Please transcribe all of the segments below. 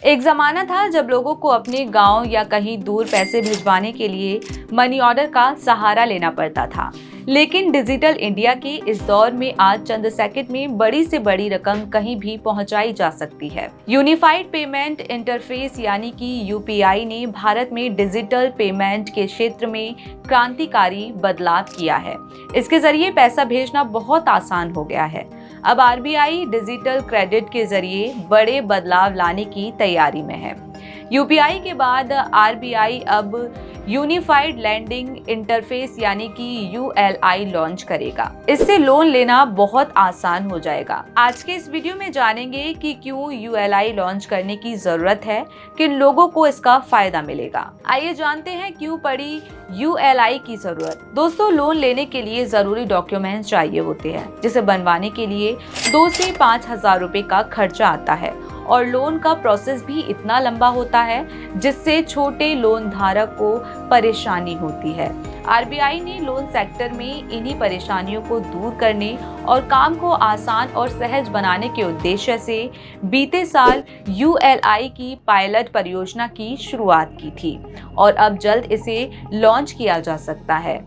एक ज़माना था जब लोगों को अपने गांव या कहीं दूर पैसे भिजवाने के लिए मनी ऑर्डर का सहारा लेना पड़ता था। लेकिन डिजिटल इंडिया के इस दौर में आज चंद सेकंड में बड़ी से बड़ी रकम कहीं भी पहुंचाई जा सकती है। यूनिफाइड पेमेंट इंटरफेस यानी कि यूपीआई ने भारत में डिजिटल पेमेंट के क्षेत्र में क्रांतिकारी बदलाव किया है। इसके जरिए पैसा भेजना बहुत आसान हो गया है। अब आरबीआई डिजिटल क्रेडिट के जरिए बड़े बदलाव लाने की तैयारी में है। यूपीआई के बाद आरबीआई अब यूनिफाइड लैंडिंग इंटरफेस यानी कि यूएलआई लॉन्च करेगा। इससे लोन लेना बहुत आसान हो जाएगा। आज के इस वीडियो में जानेंगे कि क्यों यूएलआई लॉन्च करने की जरूरत है, किन लोगों को इसका फायदा मिलेगा। आइए जानते हैं क्यों पड़ी यूएलआई की जरूरत। दोस्तों, लोन लेने के लिए जरूरी डॉक्यूमेंट्स चाहिए होते हैं, जिसे बनवाने के लिए 2 से 5 हजार रुपए का खर्चा आता है और लोन का प्रोसेस भी इतना लंबा होता है जिससे छोटे लोन धारक को परेशानी होती है। आरबीआई ने लोन सेक्टर में इन्हीं परेशानियों को दूर करने और काम को आसान और सहज बनाने के उद्देश्य से बीते साल यूएलआई की पायलट परियोजना की शुरुआत की थी और अब जल्द इसे लॉन्च किया जा सकता है।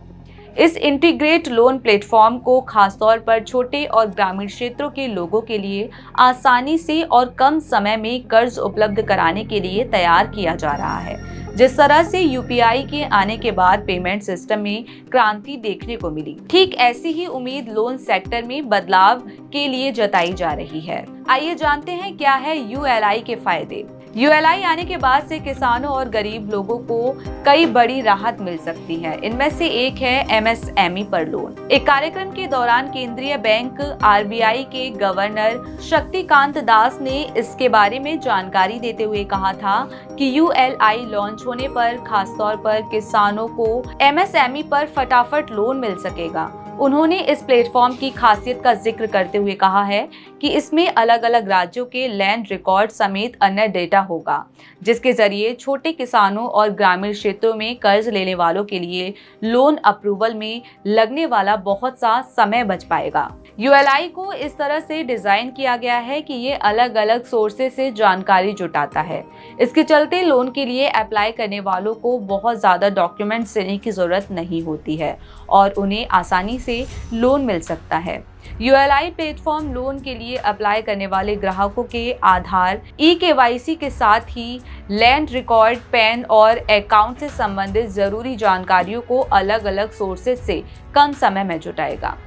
इस इंटीग्रेट लोन प्लेटफॉर्म को खासतौर पर छोटे और ग्रामीण क्षेत्रों के लोगों के लिए आसानी से और कम समय में कर्ज उपलब्ध कराने के लिए तैयार किया जा रहा है। जिस तरह से यूपीआई के आने के बाद पेमेंट सिस्टम में क्रांति देखने को मिली, ठीक ऐसी ही उम्मीद लोन सेक्टर में बदलाव के लिए जताई जा रही है। आइए जानते हैं क्या है यूएलआई के फायदे। यूएलआई आने के बाद से किसानों और गरीब लोगों को कई बड़ी राहत मिल सकती है। इनमें से एक है एमएसएमई पर लोन। एक कार्यक्रम के दौरान केंद्रीय बैंक आरबीआई के गवर्नर शक्तिकांत दास ने इसके बारे में जानकारी देते हुए कहा था कि यूएलआई लॉन्च होने पर खासतौर पर किसानों को एमएसएमई पर फटाफट लोन मिल सकेगा। उन्होंने इस प्लेटफॉर्म की खासियत का जिक्र करते हुए कहा है कि इसमें अलग अलग राज्यों के लैंड रिकॉर्ड समेत अन्य डेटा होगा, जिसके जरिए छोटे किसानों और ग्रामीण क्षेत्रों में कर्ज लेने वालों के लिए लोन अप्रूवल में लगने वाला बहुत सा समय बच पाएगा। यूएलआई को इस तरह से डिजाइन किया गया है कि ये अलग अलग सोर्सेज से जानकारी जुटाता है। इसके चलते लोन के लिए अप्लाई करने वालों को बहुत ज्यादा डॉक्यूमेंट्स देने की जरूरत नहीं होती है और उन्हें आसानी से लोन मिल सकता है। यूएलआई प्लेटफॉर्म लोन के लिए अप्लाई करने वाले ग्राहकों के आधार, ई-केवाईसी के साथ ही लैंड रिकॉर्ड, पैन और अकाउंट से संबंधित जरूरी जानकारियों को अलग अलग सोर्सेज से कम समय में जुटाएगा।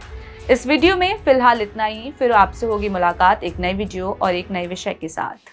इस वीडियो में फिलहाल इतना ही। फिर आपसे होगी मुलाकात एक नई वीडियो और एक नए विषय के साथ।